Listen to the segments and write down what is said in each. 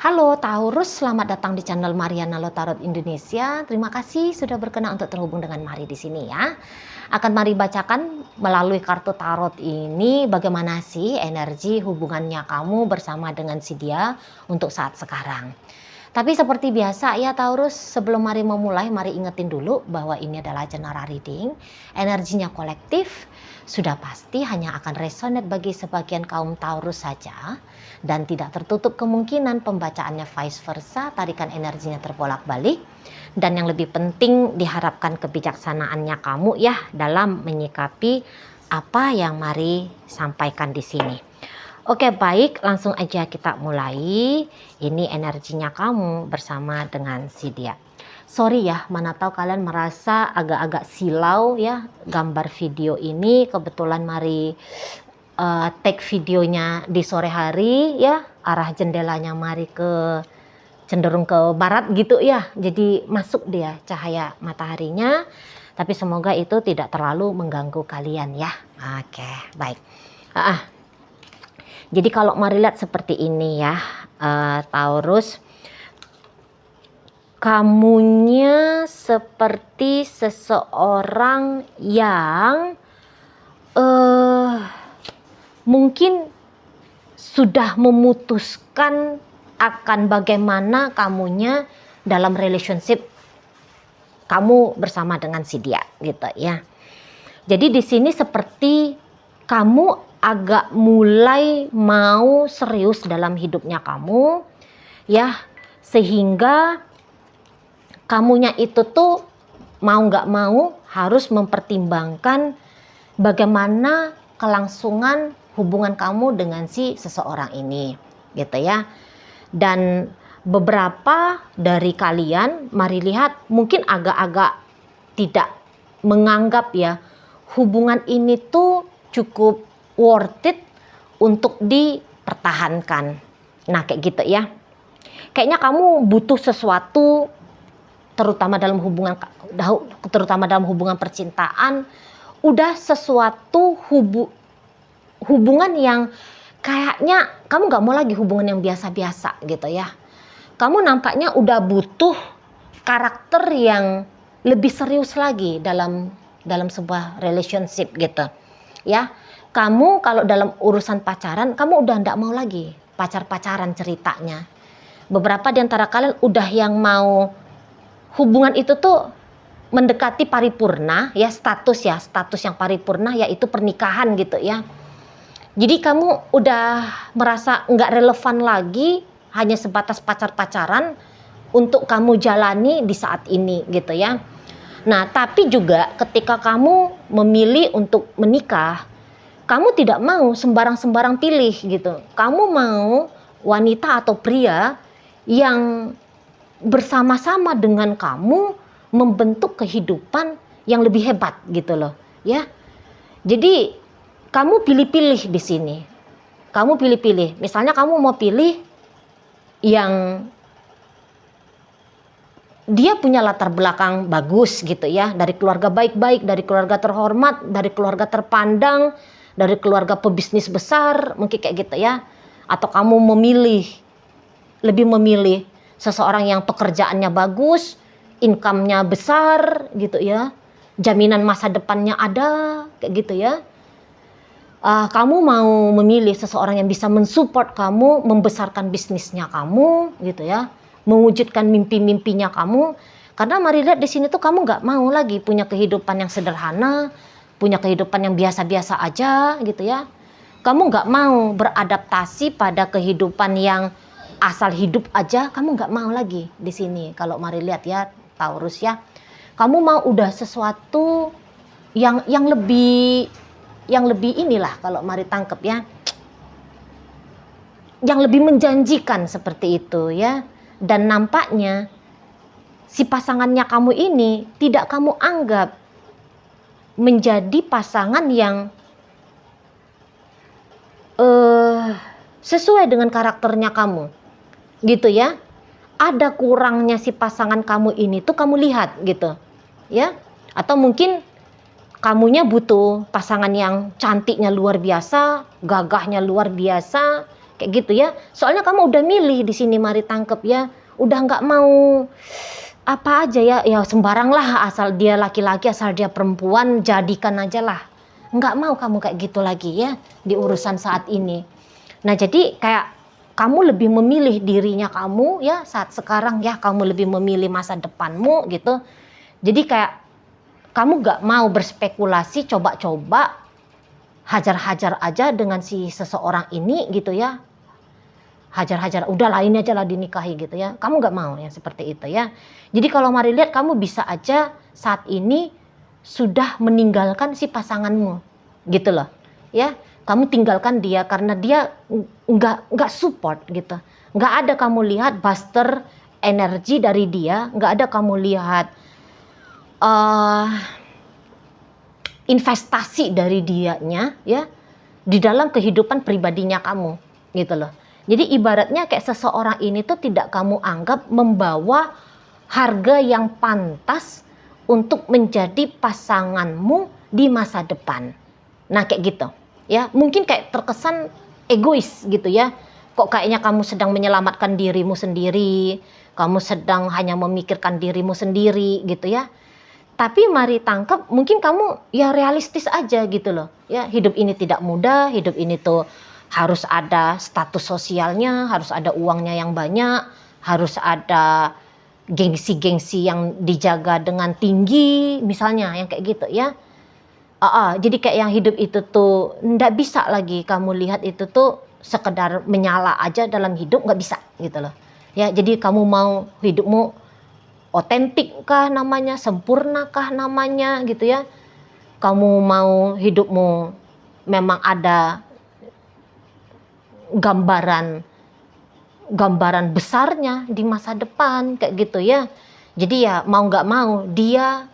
Halo Taurus, selamat datang di channel Mariana Tarot Indonesia. Terima kasih sudah berkenan untuk terhubung dengan Mari di sini ya. Akan Mari bacakan melalui kartu tarot ini bagaimana sih energi hubungannya kamu bersama dengan si dia untuk saat sekarang. Tapi seperti biasa ya Taurus, sebelum Mari memulai, Mari ingetin dulu bahwa ini adalah general reading. Energinya kolektif, sudah pasti hanya akan resonate bagi sebagian kaum Taurus saja. Dan tidak tertutup kemungkinan pembacaannya vice versa, tarikan energinya terbolak-balik. Dan yang lebih penting diharapkan kebijaksanaannya kamu ya dalam menyikapi apa yang Mari sampaikan di sini. Oke baik, langsung aja kita mulai. Ini energinya kamu bersama dengan si dia. Sorry ya, mana tahu kalian merasa agak-agak silau ya gambar video ini. Kebetulan Mari take videonya di sore hari ya. Arah jendelanya Mari cenderung ke barat gitu ya. Jadi masuk dia cahaya mataharinya. Tapi semoga itu tidak terlalu mengganggu kalian ya. Oke, baik. Jadi kalau Mari lihat seperti ini ya, Taurus, kamunya seperti seseorang yang mungkin sudah memutuskan akan bagaimana kamunya dalam relationship kamu bersama dengan si dia gitu ya. Jadi di sini seperti kamu agak mulai mau serius dalam hidupnya kamu ya, sehingga kamunya itu tuh mau nggak mau harus mempertimbangkan bagaimana kelangsungan hubungan kamu dengan si seseorang ini gitu ya. Dan beberapa dari kalian Mari lihat mungkin agak-agak tidak menganggap ya hubungan ini tuh cukup worth it untuk dipertahankan. Nah kayak gitu ya. Kayaknya kamu butuh sesuatu terutama dalam hubungan percintaan, udah sesuatu hubungan yang kayaknya kamu gak mau lagi hubungan yang biasa-biasa gitu ya. Kamu nampaknya udah butuh karakter yang lebih serius lagi dalam sebuah relationship gitu ya. Kamu kalau dalam urusan pacaran, kamu udah ndak mau lagi pacaran ceritanya. Beberapa di antara kalian udah yang mau hubungan itu tuh mendekati paripurna ya, status yang paripurna yaitu pernikahan gitu ya. Jadi kamu udah merasa nggak relevan lagi, hanya sebatas pacaran untuk kamu jalani di saat ini gitu ya. Nah tapi juga ketika kamu memilih untuk menikah, kamu tidak mau sembarang pilih gitu. Kamu mau wanita atau pria yang bersama-sama dengan kamu membentuk kehidupan yang lebih hebat gitu loh ya. Jadi kamu pilih-pilih di sini. Kamu pilih-pilih. Misalnya kamu mau pilih yang dia punya latar belakang bagus gitu ya, dari keluarga baik-baik, dari keluarga terhormat, dari keluarga terpandang, dari keluarga pebisnis besar, mungkin kayak gitu ya. Atau kamu lebih memilih seseorang yang pekerjaannya bagus, income-nya besar gitu ya, jaminan masa depannya ada, kayak gitu ya. Kamu mau memilih seseorang yang bisa mensupport kamu, membesarkan bisnisnya kamu gitu ya, mewujudkan mimpi-mimpinya kamu. Karena Mari lihat di sini tuh kamu nggak mau lagi punya kehidupan yang sederhana, punya kehidupan yang biasa-biasa aja gitu ya. Kamu nggak mau beradaptasi pada kehidupan yang asal hidup aja, kamu nggak mau lagi di sini. Kalau Mari lihat ya Taurus ya, kamu mau udah sesuatu yang lebih inilah kalau Mari tangkep ya, yang lebih menjanjikan seperti itu ya. Dan nampaknya si pasangannya kamu ini tidak kamu anggap menjadi pasangan yang sesuai dengan karakternya kamu gitu ya. Ada kurangnya si pasangan kamu ini tuh kamu lihat gitu ya. Atau mungkin kamunya butuh pasangan yang cantiknya luar biasa, gagahnya luar biasa kayak gitu ya. Soalnya kamu udah milih di sini Mari tangkep ya, udah nggak mau apa aja ya, ya sembarang lah, asal dia laki-laki, asal dia perempuan, jadikan aja lah. Nggak mau kamu kayak gitu lagi ya di urusan saat ini. Nah jadi kayak kamu lebih memilih dirinya kamu ya saat sekarang ya, kamu lebih memilih masa depanmu gitu. Jadi kayak kamu nggak mau berspekulasi, coba-coba, hajar-hajar aja dengan si seseorang ini gitu ya. Hajar-hajar, udahlah ini aja lah dinikahi gitu ya. Kamu nggak mau yang seperti itu ya. Jadi kalau Mari lihat kamu bisa aja saat ini sudah meninggalkan si pasanganmu gitu loh ya. Kamu tinggalkan dia karena dia nggak support gitu. Nggak ada kamu lihat booster energi dari dia, nggak ada kamu lihat investasi dari dianya ya di dalam kehidupan pribadinya kamu gitu loh. Jadi ibaratnya kayak seseorang ini tuh tidak kamu anggap membawa harga yang pantas untuk menjadi pasanganmu di masa depan. Nah kayak gitu ya, mungkin kayak terkesan egois gitu ya. Kok kayaknya kamu sedang menyelamatkan dirimu sendiri, kamu sedang hanya memikirkan dirimu sendiri gitu ya. Tapi Mari tangkap, mungkin kamu ya realistis aja gitu loh. Ya, hidup ini tidak mudah, hidup ini tuh harus ada status sosialnya, harus ada uangnya yang banyak, harus ada gengsi-gengsi yang dijaga dengan tinggi, misalnya yang kayak gitu ya. Jadi kayak yang hidup itu tuh nggak bisa lagi kamu lihat itu tuh sekedar menyala aja dalam hidup, nggak bisa gitu loh. Ya, jadi kamu mau hidupmu otentik kah namanya, sempurna kah namanya gitu ya. Kamu mau hidupmu memang ada gambaran besarnya di masa depan kayak gitu ya. Jadi ya mau nggak mau dia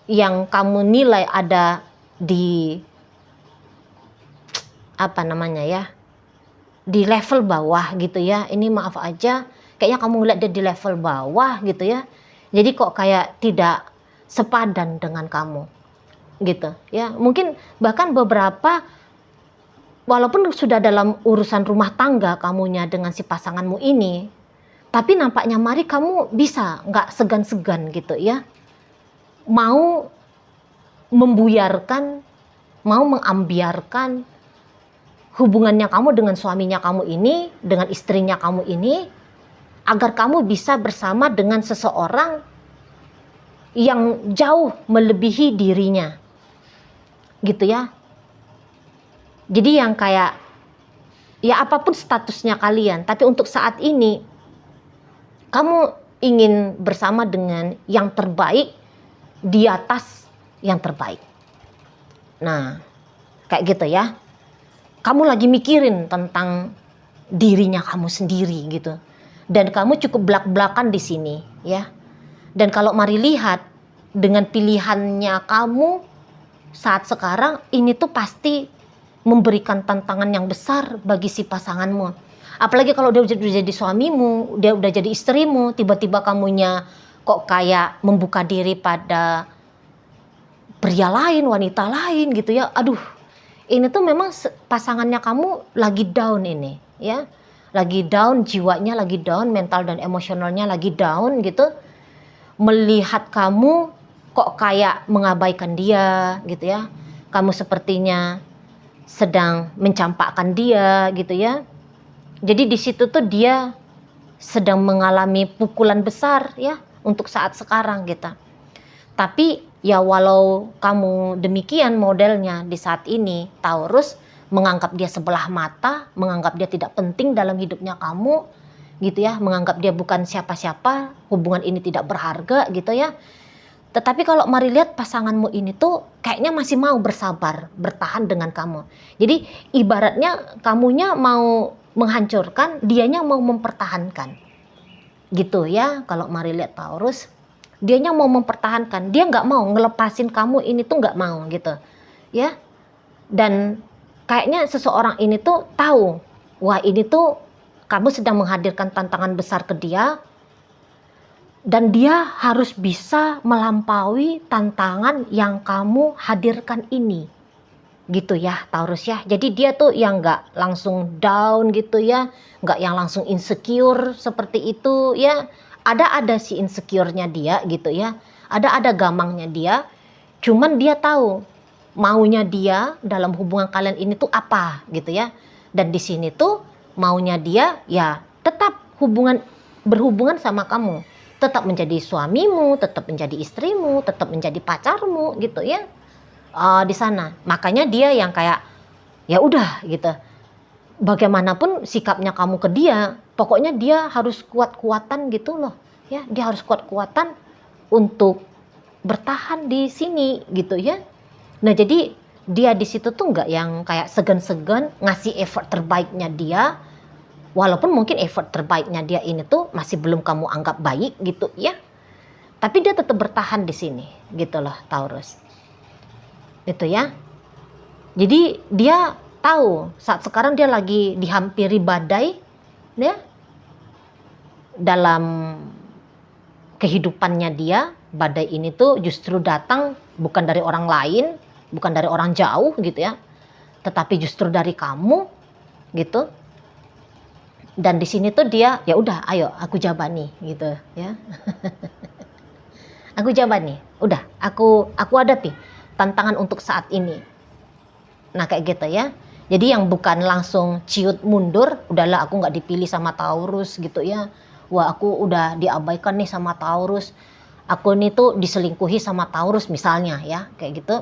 yang kamu nilai ada di apa namanya ya, di level bawah gitu ya. Ini maaf aja, kayaknya kamu ngeliat dia di level bawah gitu ya. Jadi kok kayak tidak sepadan dengan kamu gitu ya. Mungkin bahkan beberapa, walaupun sudah dalam urusan rumah tangga kamunya dengan si pasanganmu ini, tapi nampaknya Mari kamu bisa nggak segan-segan gitu ya, mau membuyarkan, mau mengambiarkan hubungannya kamu dengan suaminya kamu ini, dengan istrinya kamu ini, agar kamu bisa bersama dengan seseorang yang jauh melebihi dirinya gitu ya. Jadi yang kayak ya apapun statusnya kalian, tapi untuk saat ini kamu ingin bersama dengan yang terbaik di atas yang terbaik. Nah kayak gitu ya. Kamu lagi mikirin tentang dirinya kamu sendiri gitu. Dan kamu cukup belak-belakan di sini ya. Dan kalau Mari lihat dengan pilihannya kamu saat sekarang ini tuh pasti memberikan tantangan yang besar bagi si pasanganmu. Apalagi kalau dia udah jadi suamimu, dia udah jadi istrimu, tiba-tiba kamunya kok kayak membuka diri pada pria lain, wanita lain gitu ya. Aduh, ini tuh memang pasangannya kamu lagi down ini ya. Lagi down, jiwanya lagi down, mental dan emosionalnya lagi down gitu. Melihat kamu kok kayak mengabaikan dia gitu ya. Kamu sepertinya sedang mencampakkan dia gitu ya. Jadi di situ tuh dia sedang mengalami pukulan besar ya untuk saat sekarang gitu. Tapi ya walau kamu demikian modelnya di saat ini, Taurus menganggap dia sebelah mata, menganggap dia tidak penting dalam hidupnya kamu gitu ya, menganggap dia bukan siapa-siapa, hubungan ini tidak berharga gitu ya. Tetapi kalau Mari lihat pasanganmu ini tuh kayaknya masih mau bersabar, bertahan dengan kamu. Jadi ibaratnya kamunya mau menghancurkan, dianya mau mempertahankan. Gitu ya, kalau Mari lihat Taurus, dianya mau mempertahankan, dia nggak mau ngelepasin kamu ini tuh nggak mau gitu. Ya. Dan kayaknya seseorang ini tuh tahu, wah ini tuh kamu sedang menghadirkan tantangan besar ke dia. Dan dia harus bisa melampaui tantangan yang kamu hadirkan ini. gitu ya Taurus ya. Jadi dia tuh yang nggak langsung down gitu ya, nggak yang langsung insecure seperti itu ya. Ada si insecure-nya dia gitu ya, ada gamangnya dia. Cuman dia tahu maunya dia dalam hubungan kalian ini tuh apa gitu ya. Dan di sini tuh maunya dia ya tetap berhubungan sama kamu, tetap menjadi suamimu, tetap menjadi istrimu, tetap menjadi pacarmu gitu ya. Di sana. Makanya dia yang kayak ya udah gitu. Bagaimanapun sikapnya kamu ke dia, pokoknya dia harus kuat-kuatan gitu loh. Ya, dia harus kuat-kuatan untuk bertahan di sini gitu ya. Nah, jadi dia di situ tuh nggak yang kayak segan-segan ngasih effort terbaiknya dia, walaupun mungkin effort terbaiknya dia ini tuh masih belum kamu anggap baik gitu ya. Tapi dia tetap bertahan di sini gitu loh Taurus. Itu ya. Jadi dia tahu saat sekarang dia lagi dihampiri badai ya. Dalam kehidupannya dia, badai ini tuh justru datang bukan dari orang lain, bukan dari orang jauh gitu ya. Tetapi justru dari kamu gitu. Dan di sini tuh dia ya udah ayo aku jabani gitu ya. Aku jabani, udah aku hadapi tantangan untuk saat ini. Nah kayak gitu ya. Jadi yang bukan langsung ciut mundur, udahlah aku nggak dipilih sama Taurus gitu ya. Wah aku udah diabaikan nih sama Taurus. Aku nih tuh diselingkuhi sama Taurus misalnya ya, kayak gitu.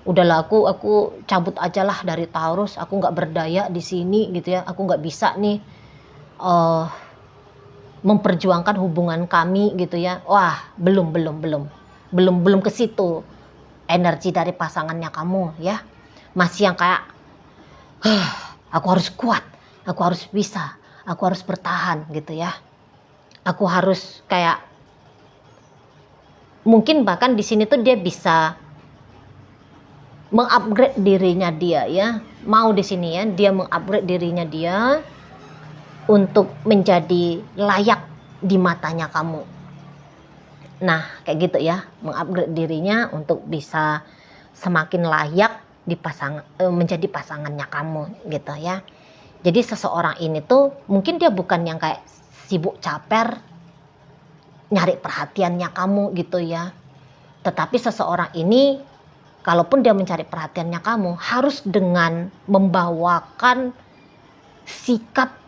Udahlah aku cabut aja lah dari Taurus. Aku nggak berdaya di sini gitu ya. Aku nggak bisa nih memperjuangkan hubungan kami gitu ya. Wah belum ke situ energi dari pasangannya kamu ya. Masih yang kayak aku harus kuat, aku harus bisa, aku harus bertahan gitu ya. Aku harus kayak mungkin bahkan di sini tuh dia bisa mengupgrade dirinya dia ya. Mau di sini ya, dia mengupgrade dirinya dia untuk menjadi layak di matanya kamu. Nah, kayak gitu ya, mengupgrade dirinya untuk bisa semakin layak menjadi pasangannya kamu gitu ya. Jadi seseorang ini tuh mungkin dia bukan yang kayak sibuk caper nyari perhatiannya kamu gitu ya. Tetapi seseorang ini kalaupun dia mencari perhatiannya kamu harus dengan membawakan sikap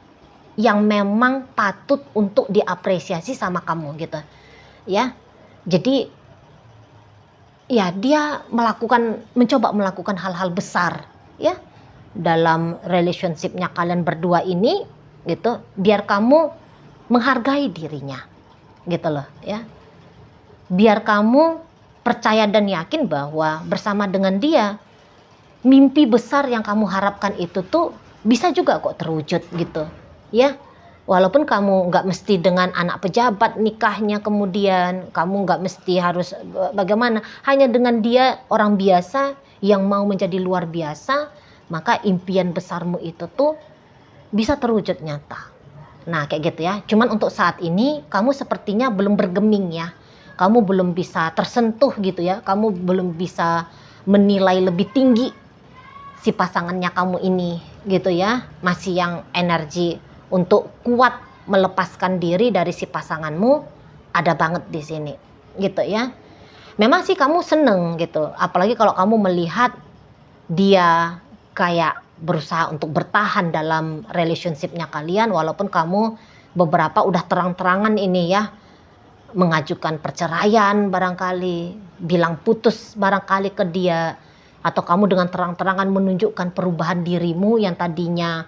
yang memang patut untuk diapresiasi sama kamu gitu ya. Jadi ya dia mencoba melakukan hal-hal besar ya dalam relationship-nya kalian berdua ini gitu, biar kamu menghargai dirinya gitu loh ya. Biar kamu percaya dan yakin bahwa bersama dengan dia mimpi besar yang kamu harapkan itu tuh bisa juga kok terwujud gitu ya. Walaupun kamu nggak mesti dengan anak pejabat nikahnya, kemudian kamu nggak mesti harus bagaimana, hanya dengan dia orang biasa yang mau menjadi luar biasa, maka impian besarmu itu tuh bisa terwujud nyata. Nah kayak gitu ya. Cuman untuk saat ini kamu sepertinya belum bergeming ya. Kamu belum bisa tersentuh gitu ya. Kamu belum bisa menilai lebih tinggi si pasangannya kamu ini gitu ya. Masih yang energi untuk kuat melepaskan diri dari si pasanganmu ada banget di sini gitu ya. Memang sih kamu seneng gitu, apalagi kalau kamu melihat dia kayak berusaha untuk bertahan dalam relationship-nya kalian, walaupun kamu beberapa udah terang-terangan ini ya mengajukan perceraian barangkali, bilang putus barangkali ke dia, atau kamu dengan terang-terangan menunjukkan perubahan dirimu yang tadinya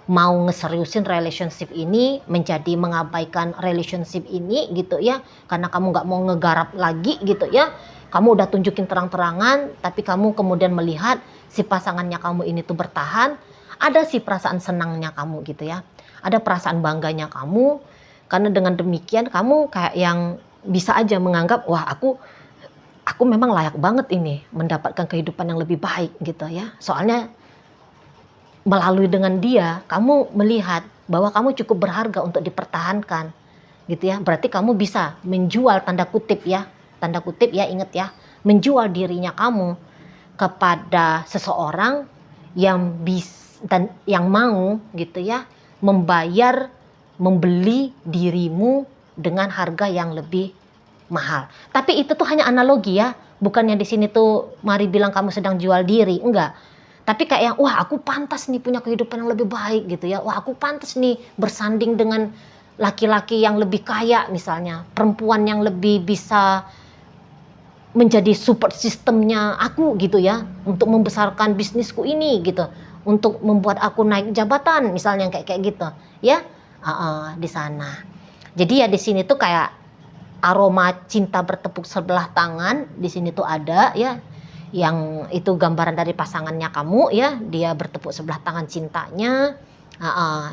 mau ngeseriusin relationship ini menjadi mengabaikan relationship ini gitu ya, karena kamu nggak mau ngegarap lagi gitu ya. Kamu udah tunjukin terang-terangan, tapi kamu kemudian melihat si pasangannya kamu ini tuh bertahan. Ada si perasaan senangnya kamu gitu ya, ada perasaan bangganya kamu, karena dengan demikian kamu kayak yang bisa aja menganggap wah aku memang layak banget ini mendapatkan kehidupan yang lebih baik gitu ya. Soalnya melalui dengan dia, kamu melihat bahwa kamu cukup berharga untuk dipertahankan, gitu ya. Berarti kamu bisa menjual tanda kutip ya, ingat ya, menjual dirinya kamu kepada seseorang yang dan yang mau gitu ya membeli dirimu dengan harga yang lebih mahal. Tapi itu tuh hanya analogi ya, bukannya di sini tuh Mari bilang kamu sedang jual diri, enggak. Tapi kayak yang wah aku pantas nih punya kehidupan yang lebih baik gitu ya. Wah aku pantas nih bersanding dengan laki-laki yang lebih kaya misalnya, perempuan yang lebih bisa menjadi support sistemnya aku gitu ya, untuk membesarkan bisnisku ini gitu, untuk membuat aku naik jabatan misalnya kayak gitu ya. Di sana. Jadi ya di sini tuh kayak aroma cinta bertepuk sebelah tangan di sini tuh ada ya, yang itu gambaran dari pasangannya kamu ya, dia bertepuk sebelah tangan cintanya.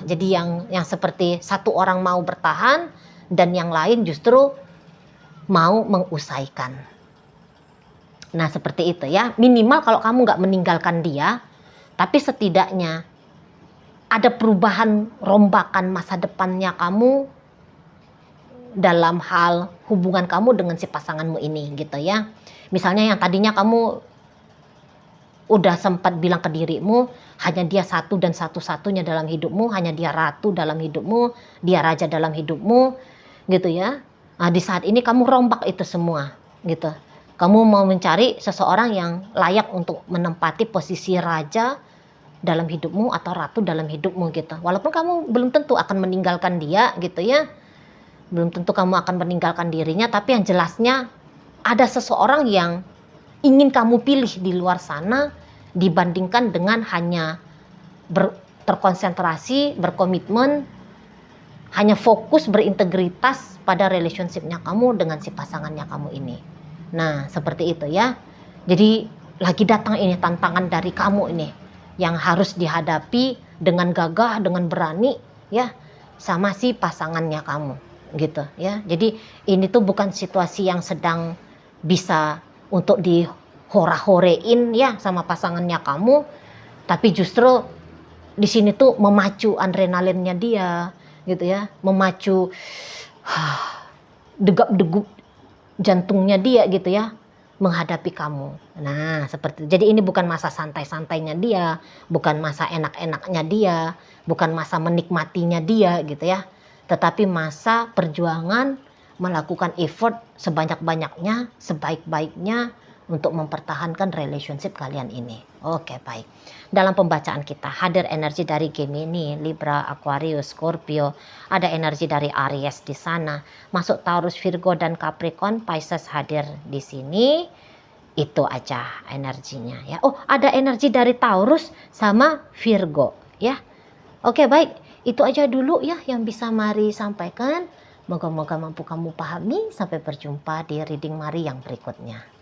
Jadi yang seperti satu orang mau bertahan dan yang lain justru mau mengusaikan. Nah seperti itu ya, minimal kalau kamu nggak meninggalkan dia, tapi setidaknya ada perubahan rombakan masa depannya kamu dalam hal hubungan kamu dengan si pasanganmu ini gitu ya. Misalnya yang tadinya kamu udah sempat bilang ke dirimu, hanya dia satu dan satu-satunya dalam hidupmu, hanya dia ratu dalam hidupmu, dia raja dalam hidupmu gitu ya. Nah, di saat ini kamu rombak itu semua gitu. Kamu mau mencari seseorang yang layak untuk menempati posisi raja dalam hidupmu atau ratu dalam hidupmu gitu. Walaupun kamu belum tentu akan meninggalkan dia gitu ya. Belum tentu kamu akan meninggalkan dirinya, tapi yang jelasnya ada seseorang yang ingin kamu pilih di luar sana dibandingkan dengan hanya terkonsentrasi, berkomitmen, hanya fokus berintegritas pada relationship-nya kamu dengan si pasangannya kamu ini. Nah, seperti itu ya. Jadi lagi datang ini tantangan dari kamu ini yang harus dihadapi dengan gagah, dengan berani ya sama si pasangannya kamu gitu ya. Jadi ini tuh bukan situasi yang sedang bisa untuk dihora-horein ya sama pasangannya kamu, tapi justru di sini tuh memacu adrenalinnya dia gitu ya, memacu degap-degup jantungnya dia gitu ya menghadapi kamu. Nah seperti itu. Jadi ini bukan masa santai-santainya dia, bukan masa enak-enaknya dia, bukan masa menikmatinya dia gitu ya, tetapi masa perjuangan melakukan effort sebanyak-banyaknya, sebaik-baiknya untuk mempertahankan relationship kalian ini. Oke, baik. Dalam pembacaan kita hadir energi dari Gemini, Libra, Aquarius, Scorpio, ada energi dari Aries di sana, masuk Taurus, Virgo dan Capricorn, Pisces hadir di sini. Itu aja energinya ya. Oh, ada energi dari Taurus sama Virgo ya. Oke, baik. Itu aja dulu ya yang bisa Mari sampaikan. Moga-moga mampu kamu pahami. Sampai berjumpa di reading Mari yang berikutnya.